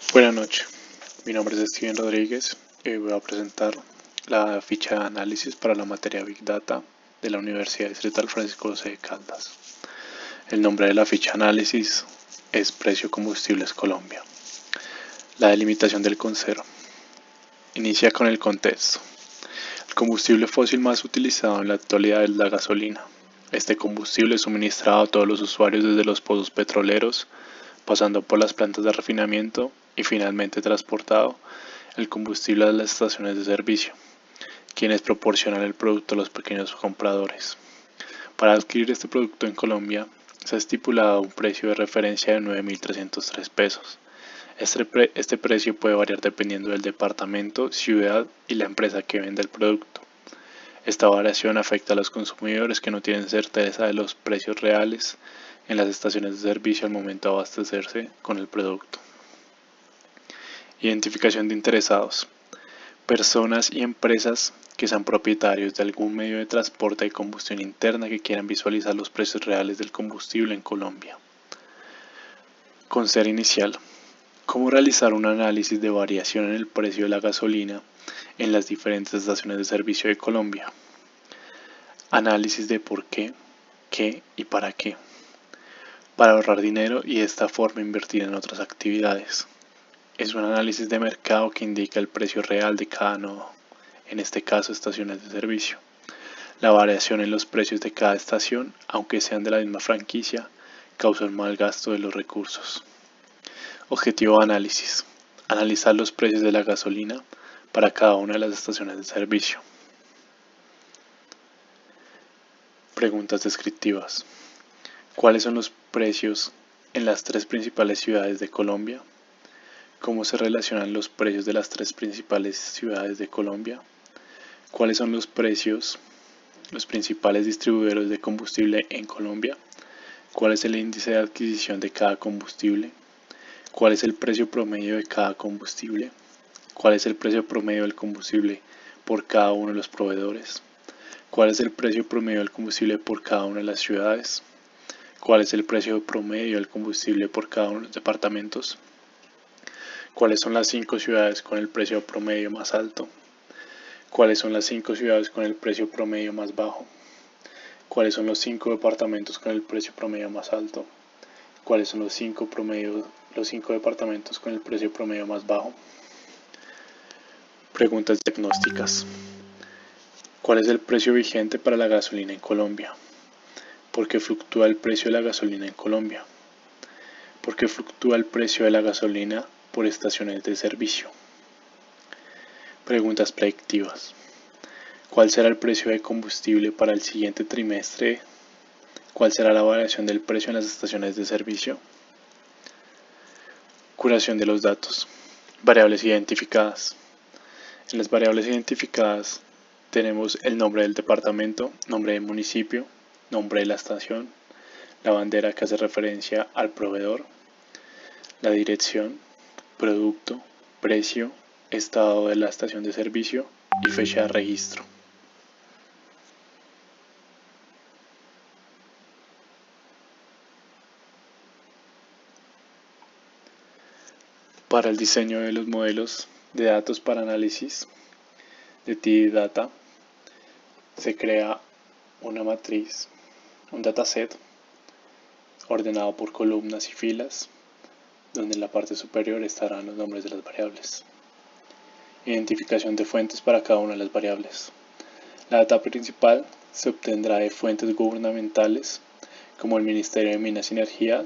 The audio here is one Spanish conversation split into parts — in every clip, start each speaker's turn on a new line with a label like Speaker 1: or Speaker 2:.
Speaker 1: Buenas noches, mi nombre es Steven Rodríguez y hoy voy a presentar la ficha de análisis para la materia Big Data de la Universidad Distrital Francisco José de Caldas. El nombre de la ficha de análisis es Precio Combustibles Colombia. La delimitación del concepto inicia con el contexto. El combustible fósil más utilizado en la actualidad es la gasolina. Este combustible es suministrado a todos los usuarios desde los pozos petroleros, pasando por las plantas de refinamiento y finalmente transportado el combustible a las estaciones de servicio, quienes proporcionan el producto a los pequeños compradores. Para adquirir este producto en Colombia se ha estipulado un precio de referencia de 9.303 pesos. Este precio puede variar dependiendo del departamento, ciudad y la empresa que vende el producto. Esta variación afecta a los consumidores que no tienen certeza de los precios reales en las estaciones de servicio al momento de abastecerse con el producto. Identificación de interesados. Personas y empresas que sean propietarios de algún medio de transporte de combustión interna que quieran visualizar los precios reales del combustible en Colombia. Considera inicial. ¿Cómo realizar un análisis de variación en el precio de la gasolina en las diferentes estaciones de servicio de Colombia? Análisis de por qué y para qué. Para ahorrar dinero y de esta forma invertir en otras actividades. Es un análisis de mercado que indica el precio real de cada nodo, en este caso estaciones de servicio. La variación en los precios de cada estación, aunque sean de la misma franquicia, causa un mal gasto de los recursos. Objetivo de análisis. Analizar los precios de la gasolina para cada una de las estaciones de servicio. Preguntas descriptivas. ¿Cuáles son los precios en las tres principales ciudades de Colombia? ¿Cómo se relacionan los precios de las tres principales ciudades de Colombia? ¿Cuáles son los precios, los principales distribuidores de combustible en Colombia? ¿Cuál es el índice de adquisición de cada combustible? ¿Cuál es el precio promedio de cada combustible? ¿Cuál es el precio promedio del combustible por cada uno de los proveedores? ¿Cuál es el precio promedio del combustible por cada una de las ciudades? ¿Cuál es el precio promedio del combustible por cada uno de los departamentos? ¿Cuáles son las 5 ciudades con el precio promedio más alto? ¿Cuáles son las 5 ciudades con el precio promedio más bajo? ¿Cuáles son los 5 departamentos con el precio promedio más alto? ¿Cuáles son los 5 departamentos con el precio promedio más bajo? Preguntas diagnósticas. ¿Cuál es el precio vigente para la gasolina en Colombia? ¿Por qué fluctúa el precio de la gasolina en Colombia? ¿Por qué fluctúa el precio de la gasolina por estaciones de servicio? Preguntas predictivas. ¿Cuál será el precio de combustible para el siguiente trimestre? ¿Cuál será la variación del precio en las estaciones de servicio? Curación de los datos. Variables identificadas. En las variables identificadas tenemos el nombre del departamento, nombre del municipio, nombre de la estación, la bandera que hace referencia al proveedor, la dirección, producto, precio, estado de la estación de servicio y fecha de registro. Para el diseño de los modelos de datos para análisis de TD Data se crea una matriz, un dataset ordenado por columnas y filas, donde en la parte superior estarán los nombres de las variables. Identificación de fuentes para cada una de las variables. La data principal se obtendrá de fuentes gubernamentales como el Ministerio de Minas y Energía,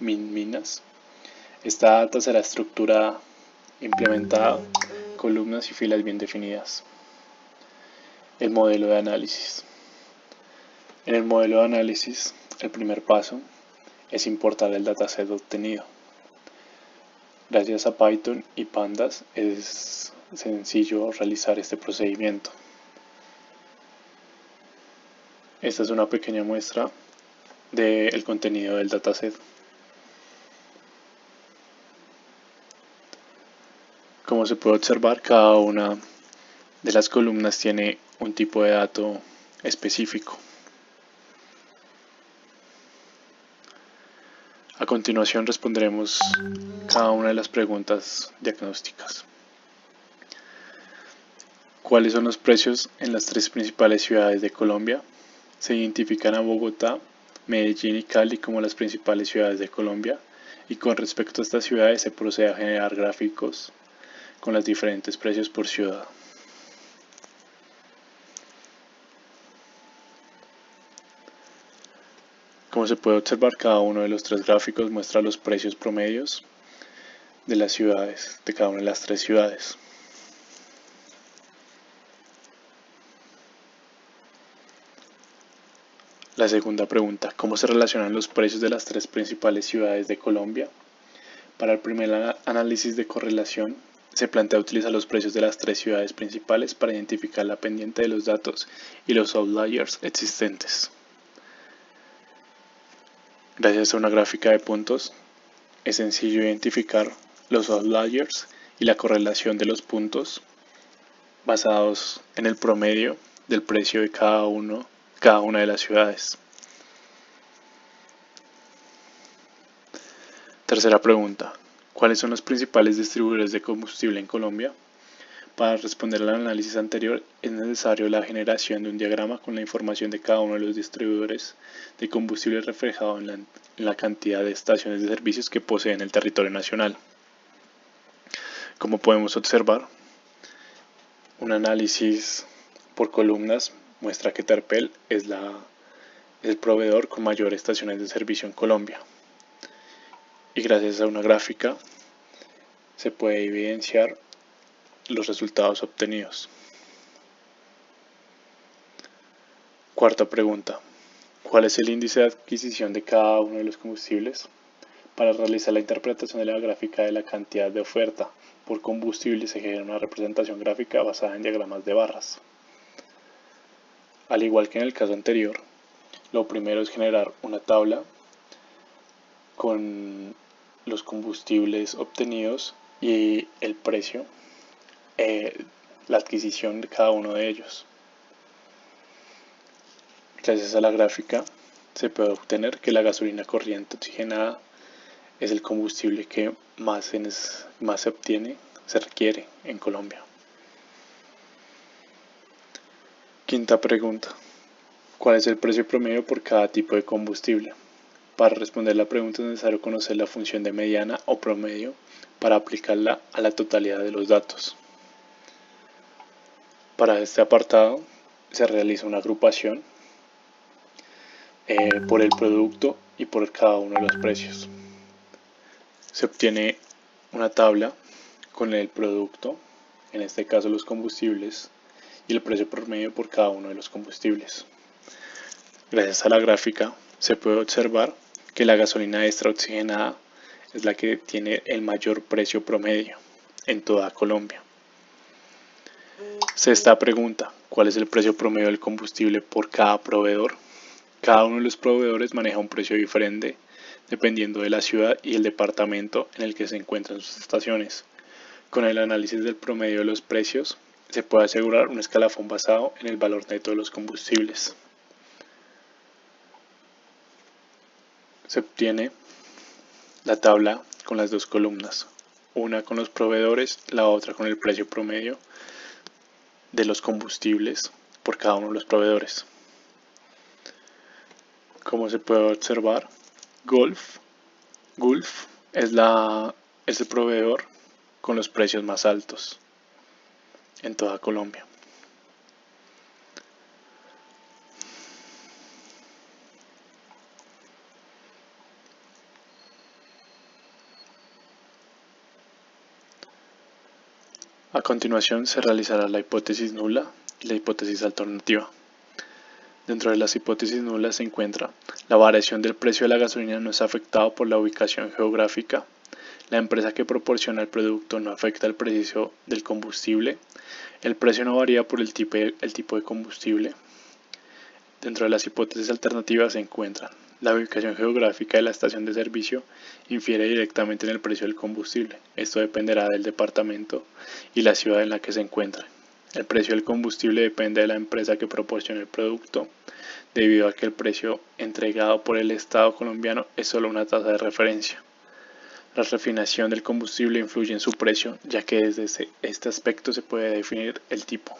Speaker 1: MinMinas. Esta data será estructurada, implementada, columnas y filas bien definidas. El modelo de análisis. En el modelo de análisis, el primer paso es importar el dataset obtenido. Gracias a Python y Pandas es sencillo realizar este procedimiento. Esta es una pequeña muestra del contenido del dataset. Como se puede observar, cada una de las columnas tiene un tipo de dato específico. A continuación responderemos cada una de las preguntas diagnósticas. ¿Cuáles son los precios en las tres principales ciudades de Colombia? Se identifican a Bogotá, Medellín y Cali como las principales ciudades de Colombia, y con respecto a estas ciudades se procede a generar gráficos con los diferentes precios por ciudad. Como se puede observar, cada uno de los tres gráficos muestra los precios promedios de las ciudades, de cada una de las tres ciudades. La segunda pregunta, ¿cómo se relacionan los precios de las tres principales ciudades de Colombia? Para el primer análisis de correlación, se plantea utilizar los precios de las tres ciudades principales para identificar la pendiente de los datos y los outliers existentes. Gracias a una gráfica de puntos, es sencillo identificar los outliers y la correlación de los puntos basados en el promedio del precio de cada una de las ciudades. Tercera pregunta, ¿cuáles son los principales distribuidores de combustible en Colombia? Para responder al análisis anterior es necesario la generación de un diagrama con la información de cada uno de los distribuidores de combustible reflejado en la cantidad de estaciones de servicios que poseen el territorio nacional. Como podemos observar, un análisis por columnas muestra que Terpel es el proveedor con mayor estaciones de servicio en Colombia. Y gracias a una gráfica se puede evidenciar los resultados obtenidos. Cuarta pregunta, ¿cuál es el índice de adquisición de cada uno de los combustibles? Para realizar la interpretación de la gráfica de la cantidad de oferta por combustible se genera una representación gráfica basada en diagramas de barras. Al igual que en el caso anterior, lo primero es generar una tabla con los combustibles obtenidos y el precio, la adquisición de cada uno de ellos. Gracias a la gráfica se puede obtener que la gasolina corriente oxigenada es el combustible que más se requiere en Colombia. Quinta pregunta, ¿cuál es el precio promedio por cada tipo de combustible? Para responder la pregunta es necesario conocer la función de mediana o promedio para aplicarla a la totalidad de los datos. Para este apartado se realiza una agrupación por el producto y por cada uno de los precios. Se obtiene una tabla con el producto, en este caso los combustibles, y el precio promedio por cada uno de los combustibles. Gracias a la gráfica se puede observar que la gasolina extra oxigenada es la que tiene el mayor precio promedio en toda Colombia. Sexta pregunta, ¿cuál es el precio promedio del combustible por cada proveedor? Cada uno de los proveedores maneja un precio diferente dependiendo de la ciudad y el departamento en el que se encuentran sus estaciones. Con el análisis del promedio de los precios se puede asegurar un escalafón basado en el valor neto de los combustibles. Se obtiene la tabla con las dos columnas, una con los proveedores, la otra con el precio promedio de los combustibles por cada uno de los proveedores. Como se puede observar, Gulf es el proveedor con los precios más altos en toda Colombia. A continuación se realizará la hipótesis nula y la hipótesis alternativa. Dentro de las hipótesis nulas se encuentra la variación del precio de la gasolina no es afectado por la ubicación geográfica, la empresa que proporciona el producto no afecta el precio del combustible, el precio no varía por el tipo de combustible. Dentro de las hipótesis alternativas se encuentran la ubicación geográfica de la estación de servicio infiere directamente en el precio del combustible. Esto dependerá del departamento y la ciudad en la que se encuentre. El precio del combustible depende de la empresa que proporciona el producto, debido a que el precio entregado por el Estado colombiano es solo una tasa de referencia. La refinación del combustible influye en su precio, ya que desde este aspecto se puede definir el tipo.